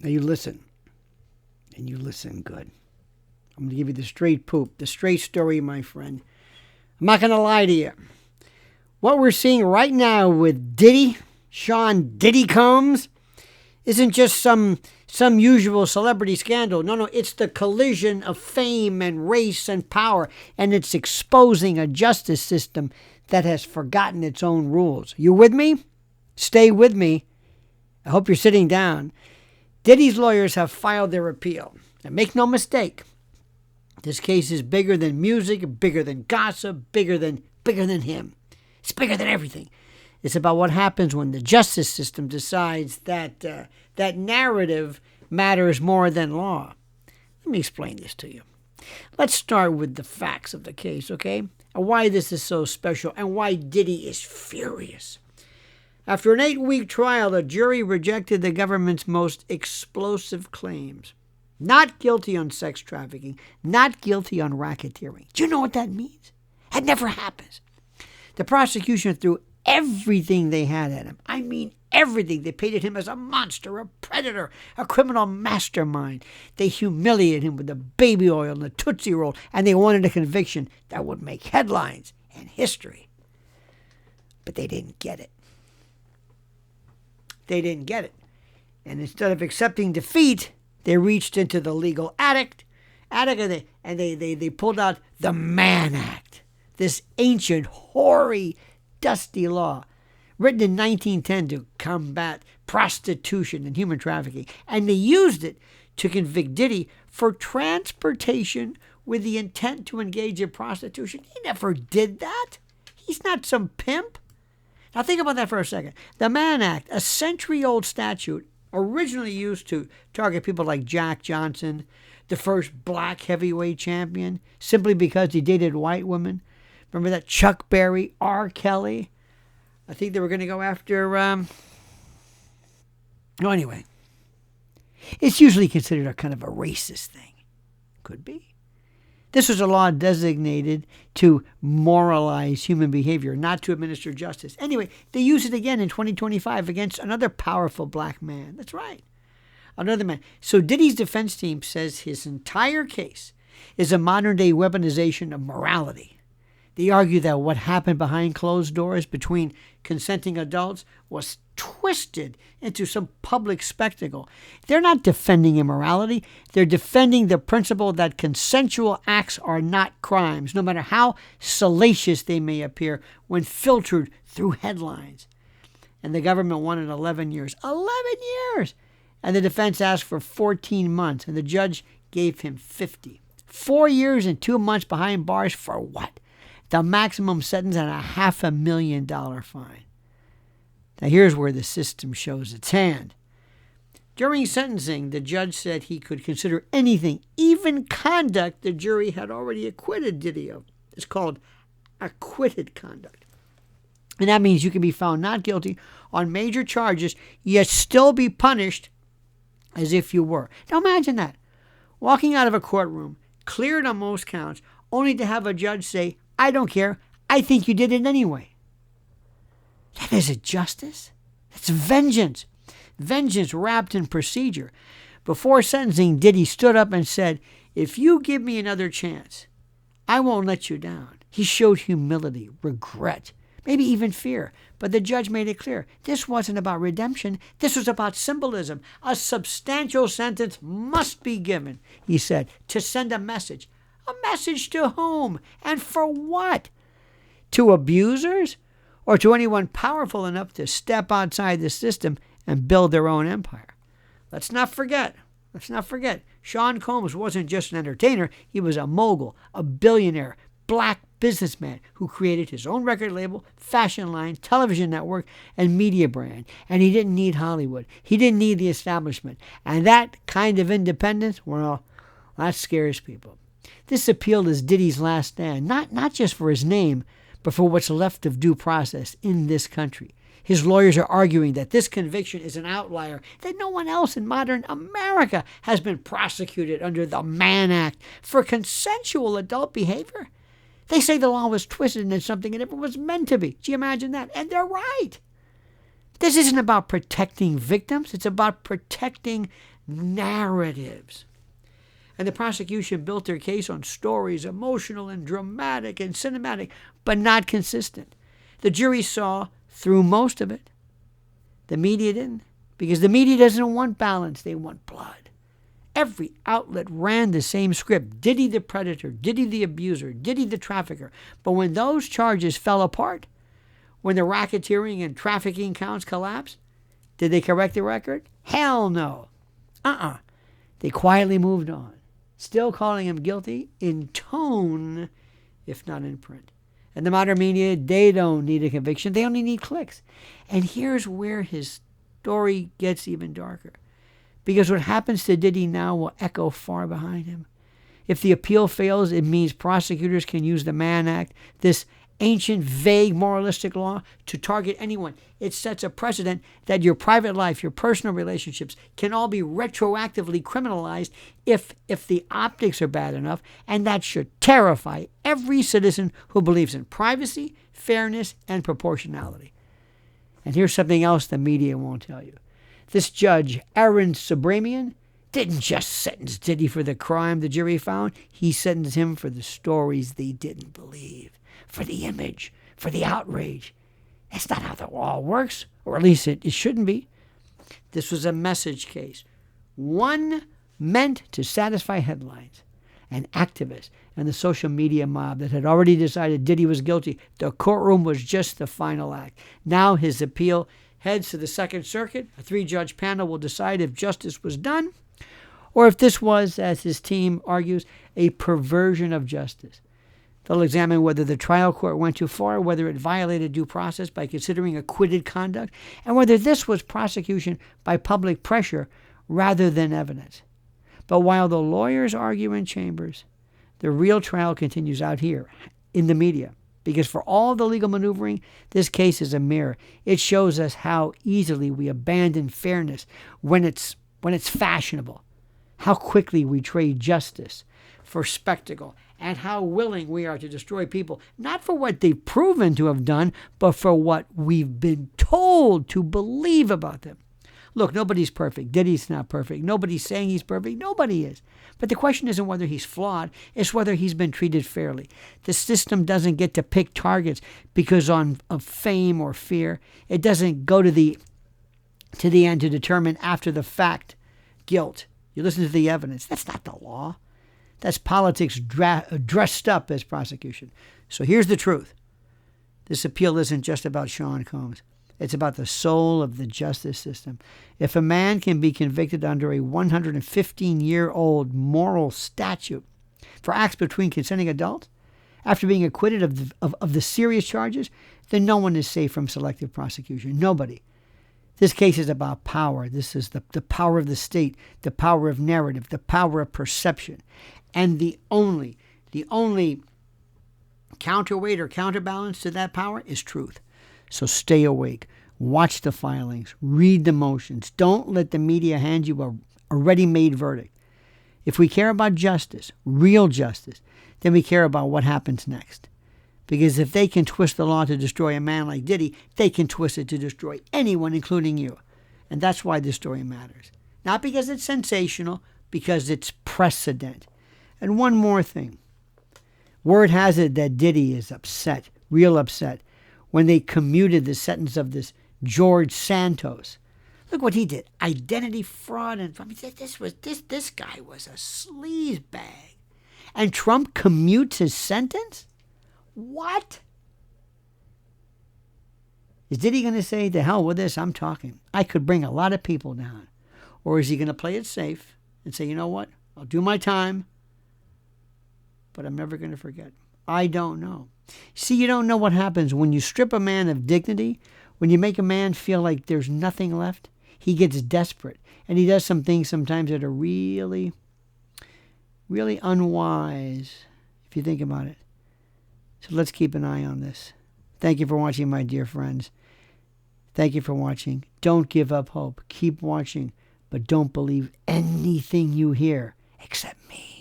Now you listen. And you listen good. I'm going to give you the straight poop, the straight story, my friend. I'm not going to lie to you. What we're seeing right now with Diddy, Sean Diddy Combs, isn't just some usual celebrity scandal. No, it's the collision of fame and race and power, and it's exposing a justice system that has forgotten its own rules. You with me? Stay with me. I hope you're sitting down. Diddy's lawyers have filed their appeal. And make no mistake, this case is bigger than music, bigger than gossip, bigger than him. It's bigger than everything. It's about what happens when the justice system decides that that narrative matters more than law. Let me explain this to you. Let's start with the facts of the case, okay? And why this is so special and why Diddy is furious. After an 8-week trial, the jury rejected the government's most explosive claims. Not guilty on sex trafficking, not guilty on racketeering. Do you know what that means? That never happens. The prosecution threw everything they had at him. I mean everything. They painted him as a monster, a predator, a criminal mastermind. They humiliated him with the baby oil and the Tootsie Roll, and they wanted a conviction that would make headlines and history. But they didn't get it. They didn't get it. And instead of accepting defeat, they reached into the legal attic and they pulled out the Mann Act, this ancient, hoary, dusty law, written in 1910 to combat prostitution and human trafficking. And they used it to convict Diddy for transportation with the intent to engage in prostitution. He never did that. He's not some pimp. Now think about that for a second. The Mann Act, a century-old statute, originally used to target people like Jack Johnson, the first black heavyweight champion, simply because he dated white women. Remember that? Chuck Berry, R. Kelly. I think they were going to go after... Anyway. It's usually considered a kind of a racist thing. Could be. This was a law designated to moralize human behavior, not to administer justice. Anyway, they use it again in 2025 against another powerful black man. That's right. Another man. So Diddy's defense team says his entire case is a modern-day weaponization of morality. They argue that what happened behind closed doors between consenting adults was twisted into some public spectacle. They're not defending immorality. They're defending the principle that consensual acts are not crimes, no matter how salacious they may appear when filtered through headlines. And the government wanted 11 years. 11 years! And the defense asked for 14 months, and the judge gave him 50. 4 years and 2 months behind bars for what? The maximum sentence and a $500,000 fine. Now here's where the system shows its hand. During sentencing, the judge said he could consider anything, even conduct the jury had already acquitted Diddy of. It's called acquitted conduct. And that means you can be found not guilty on major charges, yet still be punished as if you were. Now imagine that. Walking out of a courtroom, cleared on most counts, only to have a judge say, I don't care. I think you did it anyway. That isn't justice. That's vengeance. Vengeance wrapped in procedure. Before sentencing, Diddy stood up and said, if you give me another chance, I won't let you down. He showed humility, regret, maybe even fear. But the judge made it clear, this wasn't about redemption. This was about symbolism. A substantial sentence must be given, he said, to send a message. A message to whom? And for what? To abusers? Or to anyone powerful enough to step outside the system and build their own empire? Let's not forget. Sean Combs wasn't just an entertainer. He was a mogul, a billionaire, black businessman who created his own record label, fashion line, television network, and media brand. And he didn't need Hollywood. He didn't need the establishment. And that kind of independence, well, that scares people. This appeal is Diddy's last stand, not just for his name, but for what's left of due process in this country. His lawyers are arguing that this conviction is an outlier, that no one else in modern America has been prosecuted under the Mann Act for consensual adult behavior. They say the law was twisted into something it never was meant to be. Do you imagine that? And they're right. This isn't about protecting victims. It's about protecting narratives. And the prosecution built their case on stories, emotional and dramatic and cinematic, but not consistent. The jury saw through most of it. The media didn't, because the media doesn't want balance. They want blood. Every outlet ran the same script. Diddy the predator, Diddy the abuser, Diddy the trafficker. But when those charges fell apart, when the racketeering and trafficking counts collapsed, did they correct the record? Hell no. They quietly moved on, still calling him guilty in tone, if not in print. And the modern media, they don't need a conviction. They only need clicks. And here's where his story gets even darker. Because what happens to Diddy now will echo far behind him. If the appeal fails, it means prosecutors can use the Mann Act, this ancient, vague, moralistic law, to target anyone. It sets a precedent that your private life, your personal relationships can all be retroactively criminalized if the optics are bad enough, and that should terrify every citizen who believes in privacy, fairness, and proportionality. And here's something else the media won't tell you. This judge, Aaron Sabramian, didn't just sentence Diddy for the crime the jury found. He sentenced him for the stories they didn't believe, for the image, for the outrage. That's not how the law works, or at least it shouldn't be. This was a message case, one meant to satisfy headlines and activists and the social media mob that had already decided Diddy was guilty. The courtroom was just the final act. Now his appeal heads to the Second Circuit. A 3-judge panel will decide if justice was done, or if this was, as his team argues, a perversion of justice. They'll examine whether the trial court went too far, whether it violated due process by considering acquitted conduct, and whether this was prosecution by public pressure rather than evidence. But while the lawyers argue in chambers, the real trial continues out here in the media. Because for all the legal maneuvering, this case is a mirror. It shows us how easily we abandon fairness when it's fashionable, how quickly we trade justice for spectacle, and how willing we are to destroy people, not for what they've proven to have done, but for what we've been told to believe about them. Look, nobody's perfect. Diddy's not perfect. Nobody's saying he's perfect. Nobody is. But the question isn't whether he's flawed. It's whether he's been treated fairly. The system doesn't get to pick targets because of fame or fear. It doesn't go to the end to determine after the fact guilt. You listen to the evidence. That's not the law. That's politics dressed up as prosecution. So here's the truth. This appeal isn't just about Sean Combs. It's about the soul of the justice system. If a man can be convicted under a 115-year-old moral statute for acts between consenting adults, after being acquitted of the serious charges, then no one is safe from selective prosecution. Nobody. This case is about power. This is the power of the state, the power of narrative, the power of perception. And the only counterweight or counterbalance to that power is truth. So stay awake. Watch the filings. Read the motions. Don't let the media hand you a ready-made verdict. If we care about justice, real justice, then we care about what happens next. Because if they can twist the law to destroy a man like Diddy, they can twist it to destroy anyone, including you. And that's why this story matters. Not because it's sensational, because it's precedent. And one more thing. Word has it that Diddy is upset, real upset, when they commuted the sentence of this George Santos. Look what he did. Identity fraud. And I mean, this guy was a sleaze bag. And Trump commutes his sentence? What? Is Diddy going to say, to hell with this, I'm talking. I could bring a lot of people down. Or is he going to play it safe and say, you know what? I'll do my time, but I'm never going to forget. I don't know. See, you don't know what happens when you strip a man of dignity, when you make a man feel like there's nothing left. He gets desperate, and he does some things sometimes that are really, really unwise, if you think about it. So let's keep an eye on this. Thank you for watching, my dear friends. Thank you for watching. Don't give up hope. Keep watching, but don't believe anything you hear except me.